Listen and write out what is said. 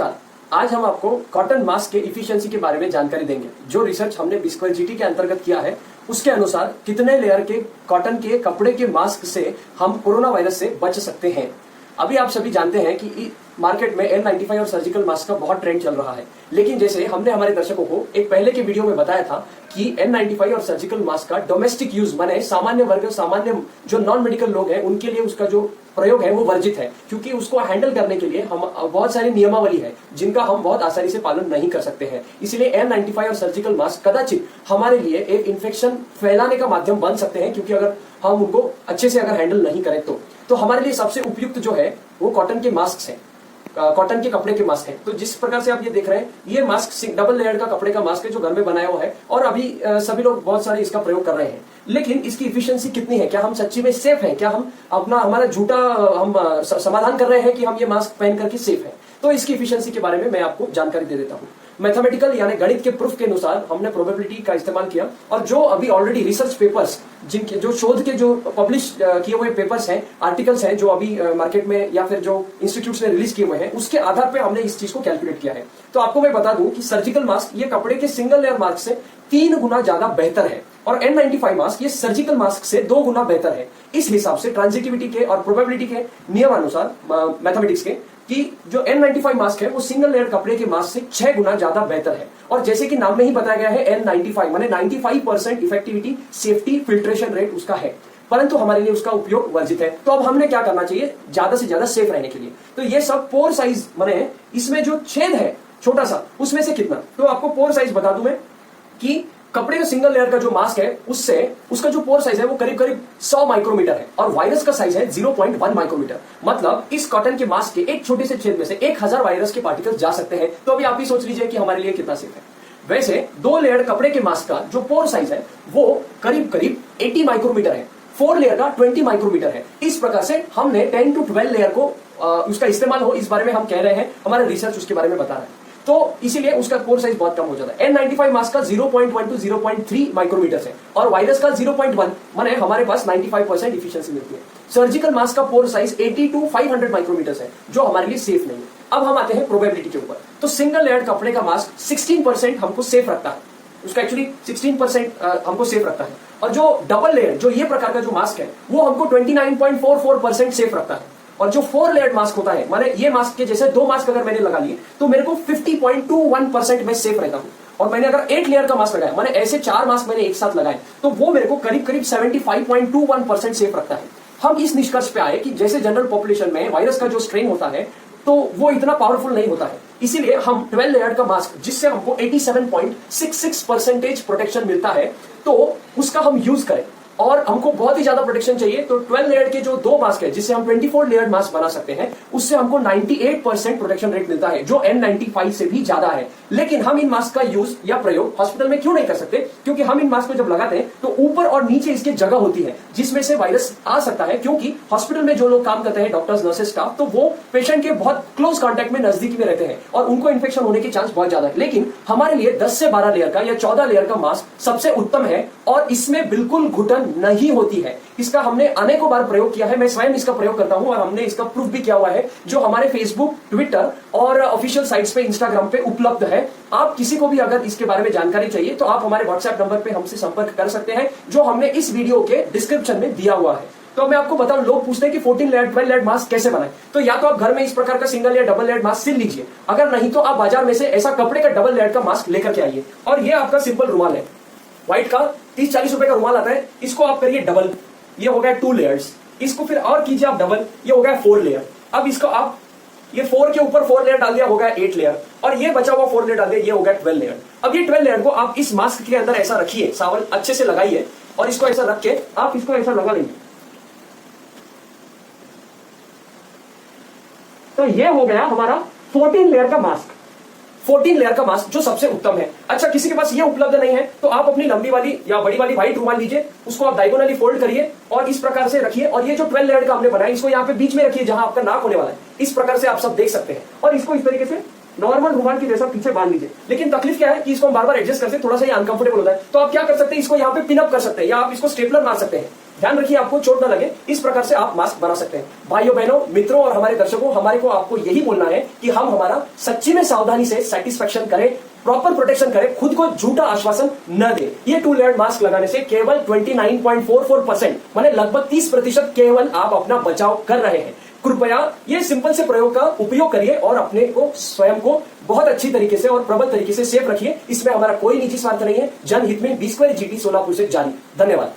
नमस्कार। आज हम आपको कॉटन मास्क के इफिशिएंसी के बारे में जानकारी देंगे। जो रिसर्च हमने विस्कोजिटी के अंतर्गत किया है उसके अनुसार कितने लेयर के कॉटन के कपड़े के मास्क से हम कोरोना वायरस से बच सकते हैं। अभी आप सभी जानते हैं कि मार्केट में N95 और सर्जिकल मास्क का बहुत ट्रेंड चल रहा है, लेकिन जैसे हमने हमारे दर्शकों को एक पहले के वीडियो में बताया था कि N95 और सर्जिकल मास्क का डोमेस्टिक यूज माने सामान्य वर्ग, सामान्य जो नॉन मेडिकल लोग हैं उनके लिए उसका जो प्रयोग है वो वर्जित है, क्योंकि उसको हैंडल करने के लिए हम बहुत सारी नियमावली है जिनका हम बहुत आसानी से पालन नहीं कर सकते हैं। इसलिए N95 और सर्जिकल मास्क कदाचित हमारे लिए एक इन्फेक्शन फैलाने का माध्यम बन सकते हैं, क्योंकि अगर हम उनको अच्छे से अगर हैंडल नहीं करें तो हमारे लिए सबसे उपयुक्त जो है वो कॉटन के मास्क है, कॉटन के कपड़े के मास्क है। तो जिस प्रकार से आप ये देख रहे हैं, ये मास्क डबल लेयर का कपड़े का मास्क है जो घर में बनाया हुआ है और अभी सभी लोग बहुत सारे इसका प्रयोग कर रहे हैं। लेकिन इसकी इफिशिएंसी कितनी है, क्या हम सच्ची में सेफ हैं, क्या हम हमारा झूठा हम समाधान कर रहे हैं कि हम ये मास्क पहन करके सेफ है। तो इसकी इफिशिएंसी के बारे में मैं आपको जानकारी दे देता हूँ। मैथमेटिकल यानी गणित के प्रूफ के अनुसार हमने प्रोबेबिलिटी का इस्तेमाल किया और जो अभी ऑलरेडी रिसर्च पेपर्स जिनके जो शोध के जो पब्लिश किए हुए पेपर्स हैं, आर्टिकल्स हैं जो अभी मार्केट में या फिर जो इंस्टीट्यूट्स ने रिलीज किए हुए हैं, उसके आधार पे हमने इस चीज को कैलकुलेट किया है। तो आपको मैं बता दूं कि सर्जिकल मास्क ये कपड़े के सिंगल लेयर मास्क से 3 गुना ज्यादा बेहतर है और N95 मास्क ये सर्जिकल मास्क से 2 गुना बेहतर है। इस हिसाब से ट्रांजिटिविटी के और प्रोबेबिलिटी के नियमानुसार मैथमेटिक्स के कि जो N95 मास्क है वो सिंगल लेयर कपड़े के मास्क से 6 गुना ज्यादा बेहतर है। और जैसे कि नाम में ही बताया गया है N95 माने 95% इफेक्टिविटी, सेफ्टी, फिल्ट्रेशन रेट उसका है, परंतु हमारे लिए उसका उपयोग वर्जित है। तो अब हमने क्या करना चाहिए ज्यादा से ज्यादा सेफ रहने के लिए? तो ये सब पोर साइज माने इसमें जो छेद है छोटा सा उसमें से कितना, तो आपको पोर साइज बता दूं मैं कि कपड़े का सिंगल लेयर का जो मास्क है उससे उसका जो पोर साइज है वो करीब करीब 100 माइक्रोमीटर है और वायरस का साइज है 0.1 माइक्रोमीटर। मतलब इस कॉटन के मास्क के एक छोटे से छेद में से 1000 वायरस के पार्टिकल्स जा सकते हैं। तो अभी आप ही सोच लीजिए कि हमारे लिए कितना सेफ है। वैसे 2 लेयर कपड़े के मास्क का जो पोर साइज है वो करीब करीब 80 माइक्रोमीटर है, 4 लेयर का 20 माइक्रोमीटर है। इस प्रकार से हमने 10 to 12 लेयर को उसका इस्तेमाल हो इस बारे में हम कह रहे हैं, हमारा रिसर्च उसके बारे में बता रहा है। तो इसीलिए उसका पोर साइज बहुत कम हो जाता है। N95 मास्क का 0.1 to 0.3 माइक्रोमीटर है और वायरस का 0.1 माने हमारे पास 95% इफिशिएंसी मिलती है। सर्जिकल मास्क का पोर साइज 80 to 500 माइक्रोमीटर है जो हमारे लिए सेफ नहीं है। अब हम आते हैं प्रोबेबिलिटी के ऊपर। तो सिंगल लेयर कपड़े का मास्क 16% हमको सेफ रखता है, उसका एक्चुअली 16% हमको सेफ रखता है और जो डबल लेयर जो ये प्रकार का जो मास्क है वो हमको 29.44% सेफ रखता है। और जो 4 लेयर मास्क होता है माने ये मास्क के जैसे 2 मास्क अगर मैंने लगा लिए तो मेरे को 50.21% में सेफ रहता हूं। और मैंने अगर 8 लेयर का मास्क लगाया माने ऐसे 4 मास्क मैंने एक साथ लगाए तो वो मेरे को करीब करीब 75.21% सेफ रखता है। हम इस निष्कर्ष पे आए कि जैसे जनरल पॉपुलेशन में वायरस का जो स्ट्रेन होता है तो वो इतना पावरफुल नहीं होता है, इसीलिए हम 12 लेयर का मास्क जिससे हमको 87.66% प्रोटेक्शन मिलता है तो उसका हम यूज करें। और हमको बहुत ही ज्यादा प्रोटेक्शन चाहिए तो 12 लेयर के जो 2 मास्क है जिससे हम 24 लेयर मास्क बना सकते हैं उससे हमको 98% प्रोटेक्शन रेट मिलता है जो N95 से भी ज्यादा है। लेकिन हम इन मास्क का यूज या प्रयोग हॉस्पिटल में क्यों नहीं कर सकते? क्योंकि हम इन मास्क को जब लगाते हैं तो ऊपर और नीचे इसके जगह होती है जिसमें से वायरस आ सकता है, क्योंकि हॉस्पिटल में जो लोग काम करते हैं डॉक्टर्स, नर्सेस, स्टाफ, तो वो पेशेंट के बहुत क्लोज कॉन्टेक्ट में नजदीकी में रहते हैं और उनको इन्फेक्शन होने के चांस बहुत ज्यादा है। लेकिन हमारे लिए 10 से 12 लेयर का या 14 लेयर का मास्क सबसे उत्तम है और इसमें बिल्कुल घुटन नहीं होती है। इसका हमने अनेकों बार प्रयोग किया है, मैं स्वयं इसका प्रयोग करता हूं और हमने इसका प्रूफ भी किया हुआ है जो हमारे फेसबुक, ट्विटर और ऑफिशियल साइट्स पे, इंस्टाग्राम पे उपलब्ध है। आप किसी को भी अगर इसके बारे में जानकारी चाहिए तो आप हमारे व्हाट्सएप नंबर पे हमसे संपर्क कर सकते हैं जो हमने इस वीडियो के डिस्क्रिप्शन में दिया हुआ है। तो मैं आपको बताऊं, लोग पूछते हैं कि 14 लेयर 12 लेयर मास्क कैसे बनाए, तो या तो आप घर में इस प्रकार का single layer double layer mask सिल लीजिए, अगर नहीं तो आप बाजार में से ऐसा कपड़े का डबल लेयर का मास्क लेकर के आइए। और ये आपका सिंपल रुमाल है, व्हाइट का 30-40 रुपए का रुमाल आता है, इसको आप करिए डबल, ये हो गया 2 लेयर्स, इसको फिर और कीजिए आप डबल, ये हो गया 4 लेयर। अब इसको आप ये 4 के ऊपर 4 लेयर डाल दिया, हो गया 8 लेयर, और ये बचा हुआ 4 लेयर डाल दिया, ये हो गया 12 लेयर। अब ये 12 लेयर को आप इस मास्क के अंदर ऐसा रखिए, सावन अच्छे से लगाइए और इसको ऐसा रख के आप इसको ऐसा लगा लीजिए। तो ये हो गया हमारा 14 लेयर का मास्क, 14 लेयर का मास्क जो सबसे उत्तम है। अच्छा, किसी के पास ये उपलब्ध नहीं है तो आप अपनी लंबी वाली या बड़ी वाली व्हाइट रुमाल लीजिए, उसको आप डायगोनली फोल्ड करिए और इस प्रकार से रखिए और ये जो 12 लेयर का हमने बनाया इसको यहाँ पे बीच में रखिए जहां आपका नाक होने वाला है। इस प्रकार से आप सब देख सकते हैं और इसको इस तरीके से नॉर्मल रुमाल की जैसा पीछे बांध लीजिए। लेकिन तकलीफ क्या है कि इसको हम बार बार एडजस्ट करते हैं, थोड़ा सा ये अनकंफर्टेबल होता है, तो आप क्या कर सकते हैं, इसको यहाँ पे पिन अप कर सकते हैं या आप इसको स्टेपलर मार सकते हैं। ध्यान रखिए आपको चोट ना लगे, इस प्रकार से आप मास्क बना सकते हैं। भाइयों बहनों, मित्रों और हमारे दर्शकों, हमारे को आपको यही बोलना है कि हम हमारा सच्ची में सावधानी से सेटिस्फेक्शन करें, प्रॉपर प्रोटेक्शन करें, खुद को झूठा आश्वासन न दे। ये 2 लेयर्ड मास्क लगाने से केवल 29.44% माने लगभग 30% केवल आप अपना बचाव कर रहे हैं। कृपया ये सिंपल से प्रयोग का उपयोग करिए और अपने को स्वयं को बहुत अच्छी तरीके से और प्रबल तरीके से सेफ रखिए। इसमें हमारा कोई निजी स्वार्थ नहीं है। जनहित में बी स्क्वायर जीटी सोलापुर से जारी। धन्यवाद।